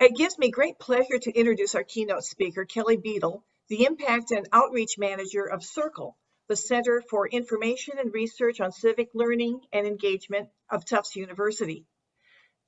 It gives me great pleasure to introduce our keynote speaker, Kelly Beadle, the Impact and Outreach Manager of CIRCLE, the Center for Information and Research on Civic Learning and Engagement of Tufts University.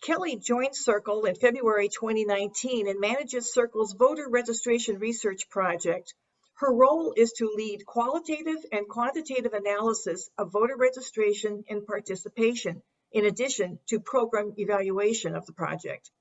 Kelly joined CIRCLE in February 2019 and manages CIRCLE's voter registration research project. Her role is to lead qualitative and quantitative analysis of voter registration and participation, in addition to program evaluation of the project.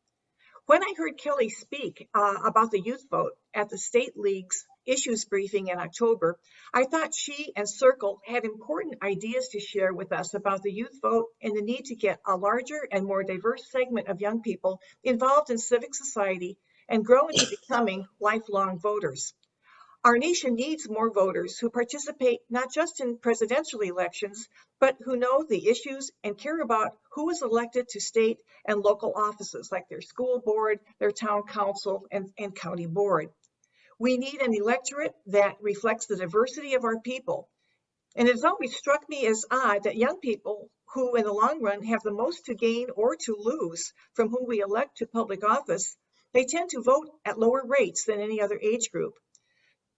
When I heard Kelly speak about the youth vote at the State League's issues briefing in October, I thought she and CIRCLE had important ideas to share with us about the youth vote and the need to get a larger and more diverse segment of young people involved in civic society and grow into becoming lifelong voters. Our nation needs more voters who participate not just in presidential elections, but who know the issues and care about who is elected to state and local offices like their school board, their town council, and county board. We need an electorate that reflects the diversity of our people. And it's always struck me as odd that young people who in the long run have the most to gain or to lose from who we elect to public office, they tend to vote at lower rates than any other age group.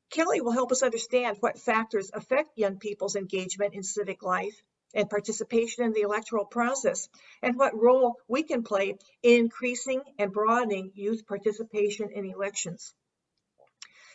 Kelly will help us understand what factors affect young people's engagement in civic life and participation in the electoral process, and what role we can play in increasing and broadening youth participation in elections.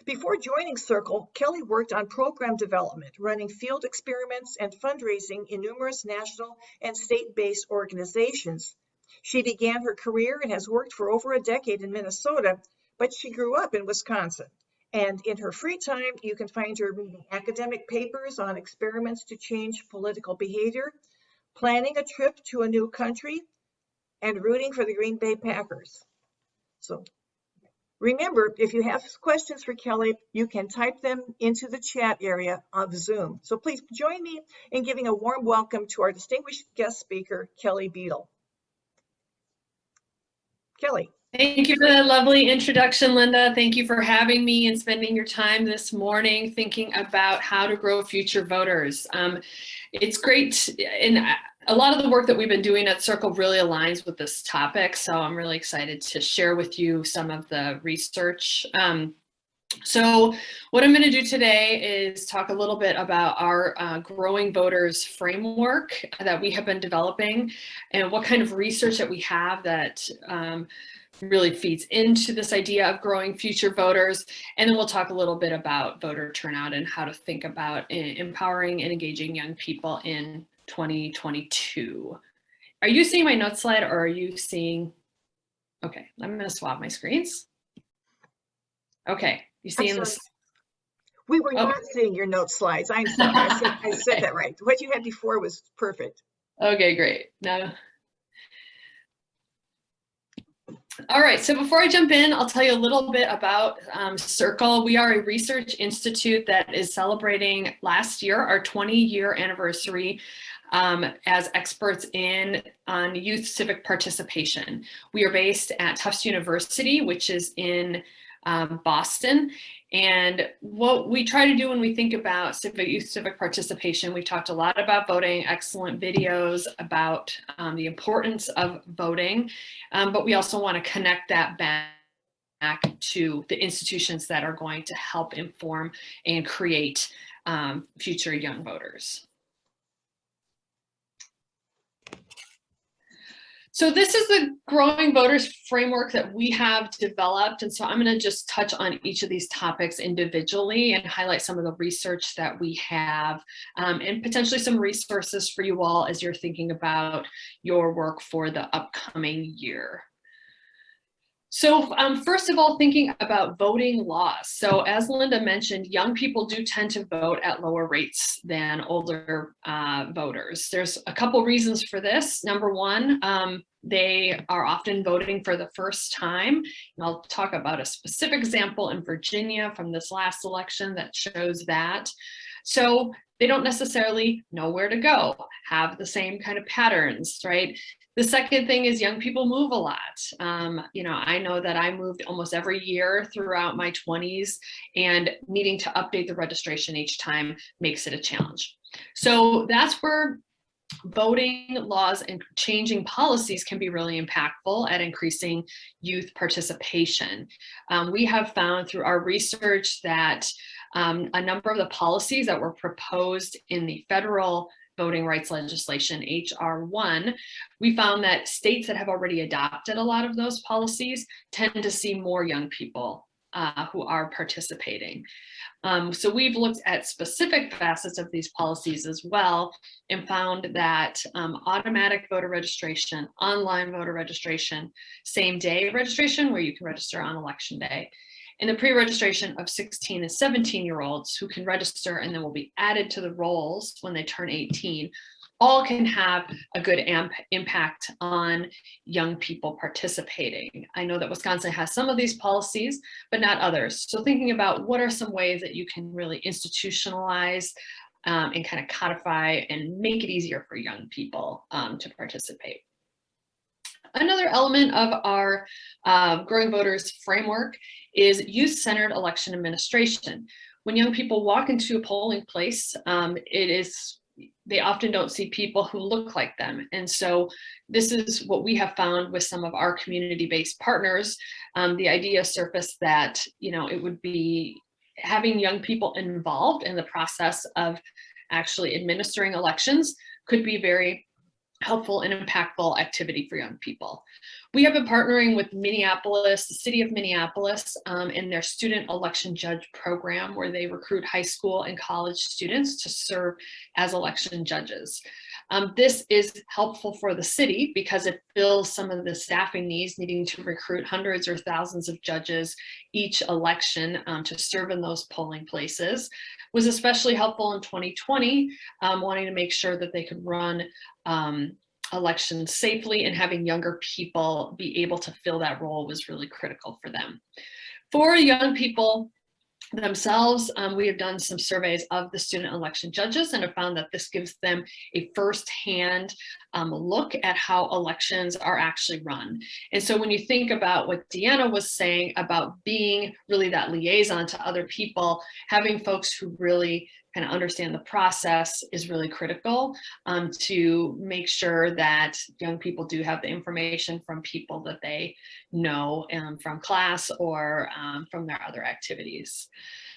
Before joining CIRCLE, Kelly worked on program development, running field experiments and fundraising in numerous national and state-based organizations. She began her career and has worked for over a decade in Minnesota, but she grew up in Wisconsin. And in her free time, you can find her reading academic papers on experiments to change political behavior, planning a trip to a new country, and rooting for the Green Bay Packers. So remember, if you have questions for Kelly, you can type them into the chat area of Zoom. So please join me in giving a warm welcome to our distinguished guest speaker, Kelly Beadle. Kelly. Thank you for that lovely introduction, Linda. Thank you for having me and spending your time this morning thinking about how to grow future voters. It's great, and a lot of the work that we've been doing at CIRCLE really aligns with this topic, so I'm really excited to share with you some of the research. So what I'm going to do today is talk a little bit about our Growing Voters framework that we have been developing and what kind of research that we have that really feeds into this idea of growing future voters. And then we'll talk a little bit about voter turnout and how to think about empowering and engaging young people in 2022. Are you seeing my notes slide or are you seeing? Okay, I'm going to swap my screens. Okay, you seeing this? We were not seeing your note slides. I'm sorry, I said that right. What you had before was perfect. Okay, great. Now, all right, so before I jump in, I'll tell you a little bit about CIRCLE. We are a research institute that is celebrating last year, our 20-year anniversary as experts on youth civic participation. We are based at Tufts University, which is in Boston. And what we try to do when we think about youth civic participation, we talked a lot about voting, excellent videos about the importance of voting, but we also want to connect that back to the institutions that are going to help inform and create future young voters. So this is the Growing Voters framework that we have developed. And so I'm going to just touch on each of these topics individually and highlight some of the research that we have and potentially some resources for you all as you're thinking about your work for the upcoming year. So first of all, thinking about voting laws. So as Linda mentioned, young people do tend to vote at lower rates than older voters. There's a couple reasons for this. Number one, they are often voting for the first time. And I'll talk about a specific example in Virginia from this last election that shows that. So they don't necessarily know where to go, have the same kind of patterns, right? The second thing is young people move a lot. You know, I know that I moved almost every year throughout my 20s, and needing to update the registration each time makes it a challenge. So that's where voting laws and changing policies can be really impactful at increasing youth participation. We have found through our research that a number of the policies that were proposed in the federal voting rights legislation, HR 1, we found that states that have already adopted a lot of those policies tend to see more young people who are participating. So we've looked at specific facets of these policies as well and found that automatic voter registration, online voter registration, same day registration where you can register on election day, and the pre-registration of 16 and 17-year-olds who can register and then will be added to the rolls when they turn 18, all can have a good impact on young people participating. I know that Wisconsin has some of these policies, but not others. So thinking about what are some ways that you can really institutionalize and kind of codify and make it easier for young people to participate. Another element of our Growing Voters framework is youth-centered election administration. When young people walk into a polling place, they often don't see people who look like them. And so this is what we have found with some of our community-based partners. The idea surfaced that, it would be having young people involved in the process of actually administering elections could be very helpful and impactful activity for young people. We have been partnering with Minneapolis, the city of Minneapolis, in their student election judge program, where they recruit high school and college students to serve as election judges. This is helpful for the city because it fills some of the staffing needs, needing to recruit hundreds or thousands of judges each election to serve in those polling places. Was especially helpful in 2020, wanting to make sure that they could run elections safely, and having younger people be able to fill that role was really critical for them. For young people themselves, we have done some surveys of the student election judges and have found that this gives them a firsthand look at how elections are actually run. And so when you think about what Deanna was saying about being really that liaison to other people, having folks who really kind of understand the process is really critical to make sure that young people do have the information from people that they know from class or from their other activities.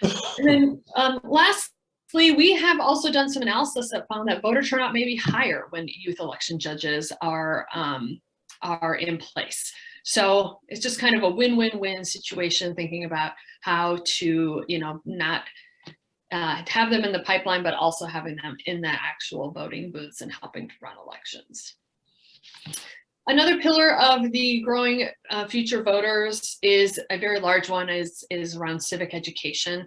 And then lastly, we have also done some analysis that found that voter turnout may be higher when youth election judges are in place. So it's just kind of a win-win-win situation, thinking about how to, not have them in the pipeline, but also having them in the actual voting booths and helping to run elections. Another pillar of the Growing Future Voters is a very large one, is around civic education.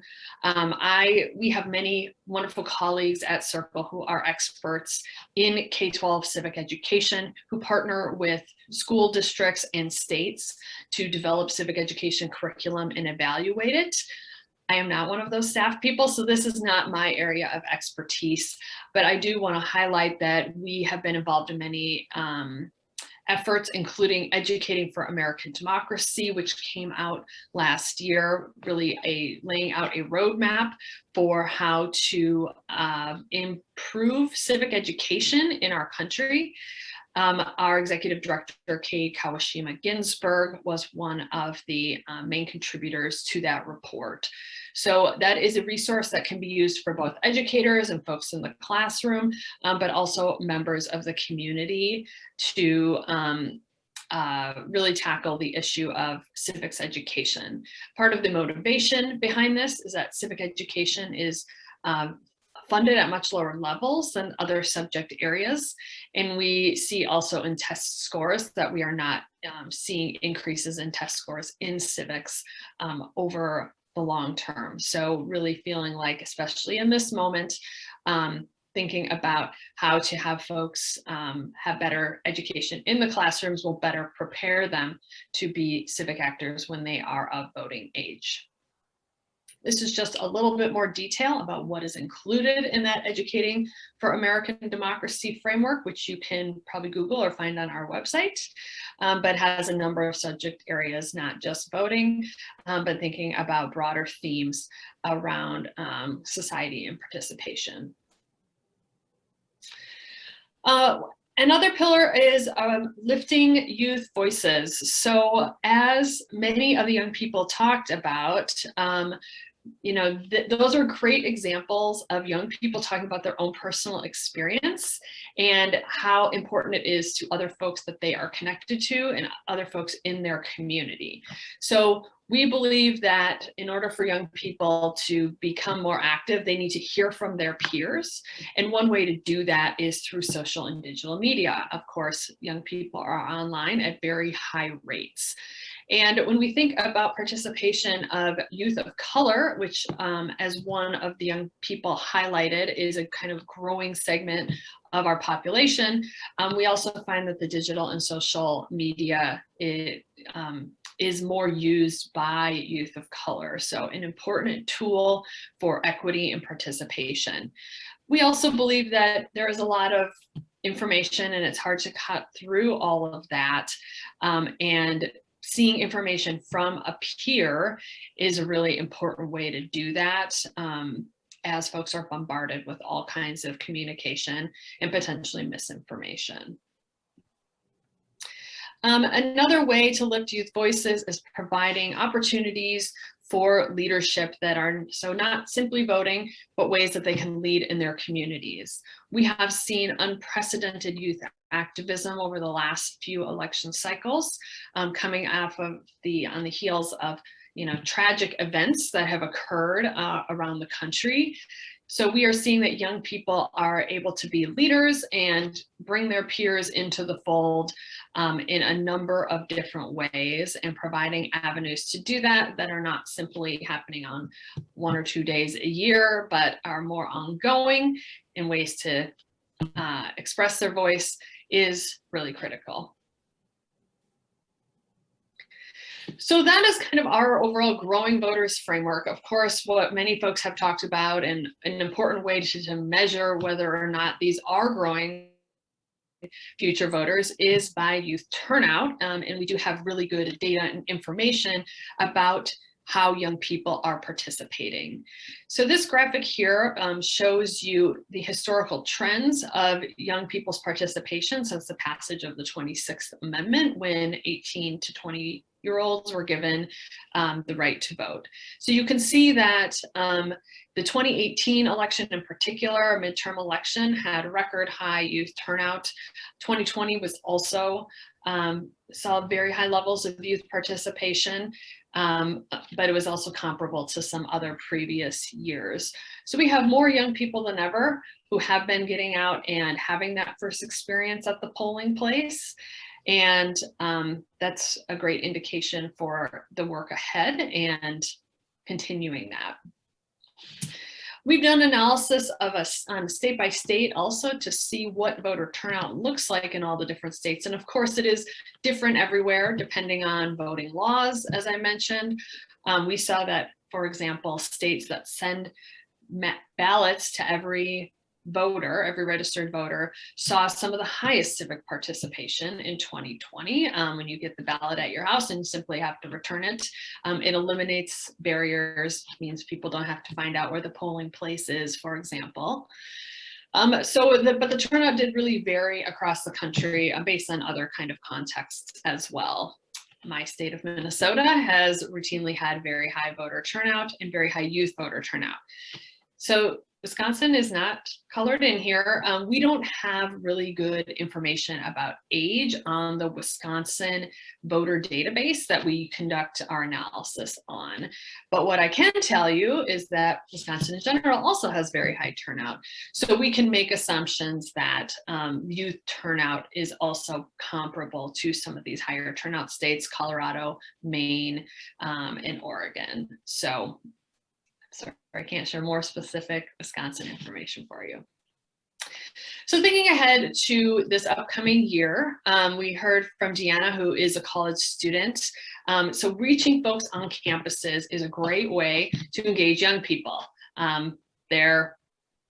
We have many wonderful colleagues at Circle who are experts in K-12 civic education, who partner with school districts and states to develop civic education curriculum and evaluate it. I am not one of those staff people, so this is not my area of expertise, but I do want to highlight that we have been involved in many efforts, including Educating for American Democracy, which came out last year, really laying out a roadmap for how to improve civic education in our country. Our executive director, Kay Kawashima Ginsburg, was one of the main contributors to that report. So that is a resource that can be used for both educators and folks in the classroom, but also members of the community to really tackle the issue of civics education. Part of the motivation behind this is that civic education is funded at much lower levels than other subject areas. And we see also in test scores that we are not seeing increases in test scores in civics over the long term. So really feeling like, especially in this moment, thinking about how to have folks have better education in the classrooms will better prepare them to be civic actors when they are of voting age. This is just a little bit more detail about what is included in that Educating for American Democracy framework, which you can probably Google or find on our website, but has a number of subject areas, not just voting, but thinking about broader themes around society and participation. Another pillar is lifting youth voices. So as many of the young people talked about, you know, those are great examples of young people talking about their own personal experience and how important it is to other folks that they are connected to and other folks in their community. So we believe that in order for young people to become more active, they need to hear from their peers. And one way to do that is through social and digital media. Of course, young people are online at very high rates. And when we think about participation of youth of color, which as one of the young people highlighted is a kind of growing segment of our population, we also find that the digital and social media is more used by youth of color. So an important tool for equity and participation. We also believe that there is a lot of information and it's hard to cut through all of that. And seeing information from a peer is a really important way to do that, as folks are bombarded with all kinds of communication and potentially misinformation. Another way to lift youth voices is providing opportunities for leadership that are so not simply voting, but ways that they can lead in their communities. We have seen unprecedented youth activism over the last few election cycles, coming off of on the heels of tragic events that have occurred around the country. So we are seeing that young people are able to be leaders and bring their peers into the fold in a number of different ways, and providing avenues to do that are not simply happening on 1 or 2 days a year, but are more ongoing, in ways to express their voice is really critical. So that is kind of our overall growing voters framework. Of course, what many folks have talked about, and an important way to measure whether or not these are growing future voters, is by youth turnout. And we do have really good data and information about how young people are participating. So this graphic here shows you the historical trends of young people's participation since the passage of the 26th Amendment, when 18 to 20-year-olds were given the right to vote. So you can see that the 2018 election in particular, a midterm election, had record high youth turnout. 2020 was also saw very high levels of youth participation. But it was also comparable to some other previous years. So we have more young people than ever who have been getting out and having that first experience at the polling place. And that's a great indication for the work ahead and continuing that. We've done analysis of on state by state also to see what voter turnout looks like in all the different states. And of course, it is different everywhere depending on voting laws, as I mentioned. We saw that, for example, states that send ballots to every voter, every registered voter, saw some of the highest civic participation in 2020. When you get the ballot at your house and simply have to return it, it eliminates barriers, means people don't have to find out where the polling place is, for example. But the turnout did really vary across the country based on other kind of contexts as well. My state of Minnesota has routinely had very high voter turnout and very high youth voter turnout. So Wisconsin is not colored in here. We don't have really good information about age on the Wisconsin voter database that we conduct our analysis on. But what I can tell you is that Wisconsin in general also has very high turnout. So we can make assumptions that youth turnout is also comparable to some of these higher turnout states, Colorado, Maine, and Oregon. So sorry, I can't share more specific Wisconsin information for you. So thinking ahead to this upcoming year, we heard from Deanna, who is a college student. So reaching folks on campuses is a great way to engage young people. They're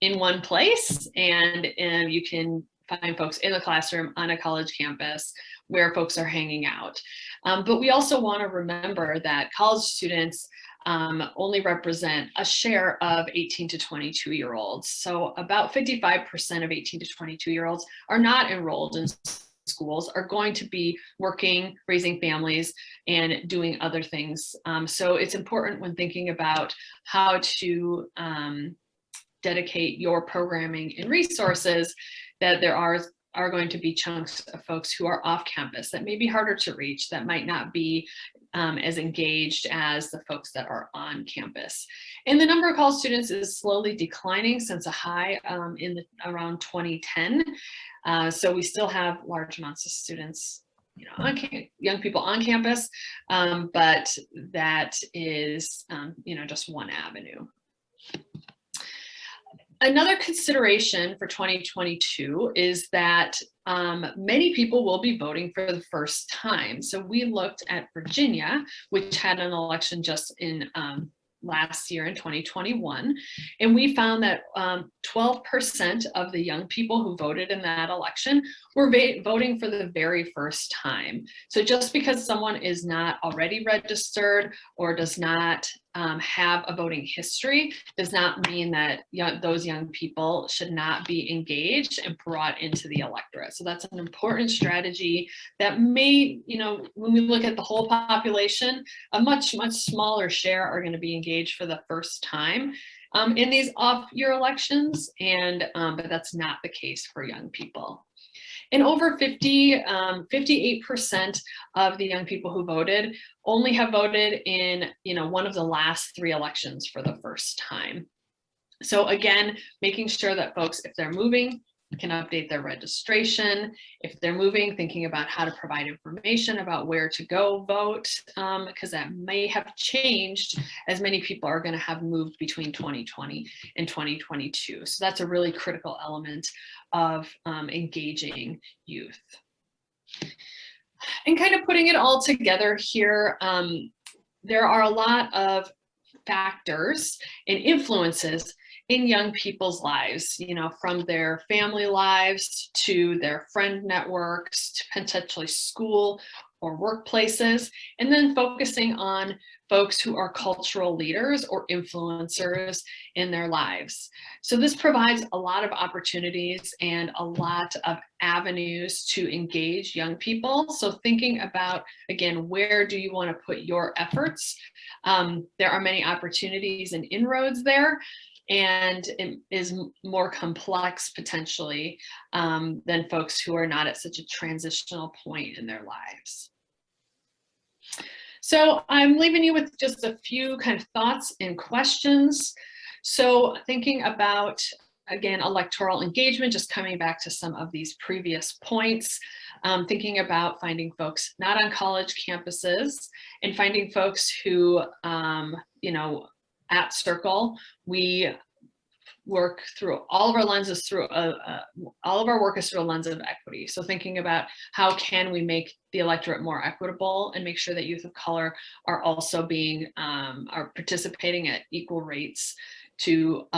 in one place, and you can find folks in the classroom on a college campus where folks are hanging out. But we also want to remember that college students only represent a share of 18 to 22-year-olds. So about 55% of 18 to 22-year-olds are not enrolled in schools, are going to be working, raising families, and doing other things. So it's important when thinking about how to dedicate your programming and resources that there are going to be chunks of folks who are off campus that may be harder to reach, that might not be as engaged as the folks that are on campus. And the number of college students is slowly declining since a high around 2010. So we still have large amounts of students, young people on campus, but that is, just one avenue. Another consideration for 2022 is that many people will be voting for the first time. So we looked at Virginia, which had an election just in last year in 2021, and we found that 12% of the young people who voted in that election were voting for the very first time. So just because someone is not already registered or does not have a voting history does not mean that those young people should not be engaged and brought into the electorate. So that's an important strategy that may, when we look at the whole population, a much, much smaller share are going to be engaged for the first time in these off-year elections, but that's not the case for young people. And over 58% of the young people who voted only have voted in, one of the last 3 elections for the first time. So again, making sure that folks, if they're moving, can update their registration. If they're moving, thinking about how to provide information about where to go vote, because that may have changed as many people are going to have moved between 2020 and 2022. So that's a really critical element of engaging youth. And kind of putting it all together here, there are a lot of factors and influences in young people's lives, from their family lives to their friend networks to potentially school or workplaces, and then focusing on folks who are cultural leaders or influencers in their lives. So this provides a lot of opportunities and a lot of avenues to engage young people. So thinking about, again, where do you want to put your efforts? There are many opportunities and inroads there, and it is more complex potentially than folks who are not at such a transitional point in their lives. So I'm leaving you with just a few kind of thoughts and questions. So thinking about, again, electoral engagement, just coming back to some of these previous points, thinking about finding folks not on college campuses and finding folks who, at Circle, we work through all of our lenses through all of our work is through a lens of equity. So thinking about how can we make the electorate more equitable and make sure that youth of color are also are participating at equal rates to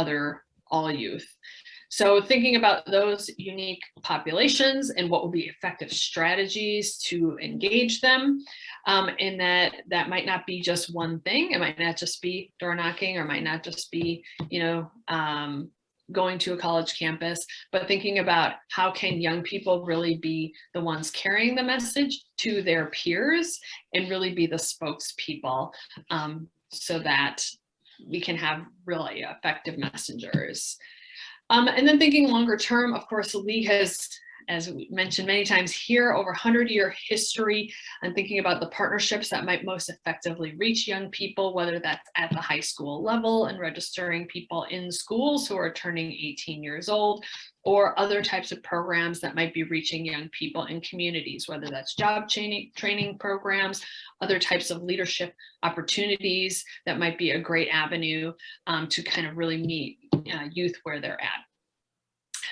all youth. So thinking about those unique populations and what will be effective strategies to engage them, and that might not be just one thing. It might not just be door knocking, or might not just be, going to a college campus, but thinking about how can young people really be the ones carrying the message to their peers and really be the spokespeople, so that we can have really effective messengers. And then thinking longer term, of course, the league has, as we mentioned many times here, over 100-year history, and thinking about the partnerships that might most effectively reach young people, whether that's at the high school level and registering people in schools who are turning 18 years old, or other types of programs that might be reaching young people in communities, whether that's job training programs, other types of leadership opportunities that might be a great avenue to kind of really meet youth where they're at.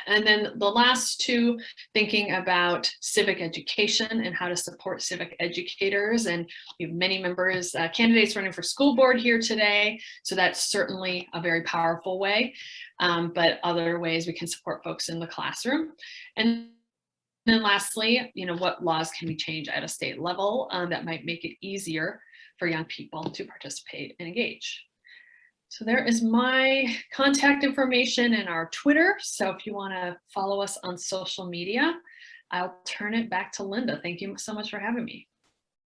And then the last two, thinking about civic education and how to support civic educators. And we have many members, candidates running for school board here today. So that's certainly a very powerful way, but other ways we can support folks in the classroom. And then lastly, what laws can we change at a state level that might make it easier for young people to participate and engage. So there is my contact information and our Twitter. So if you want to follow us on social media, I'll turn it back to Linda. Thank you so much for having me.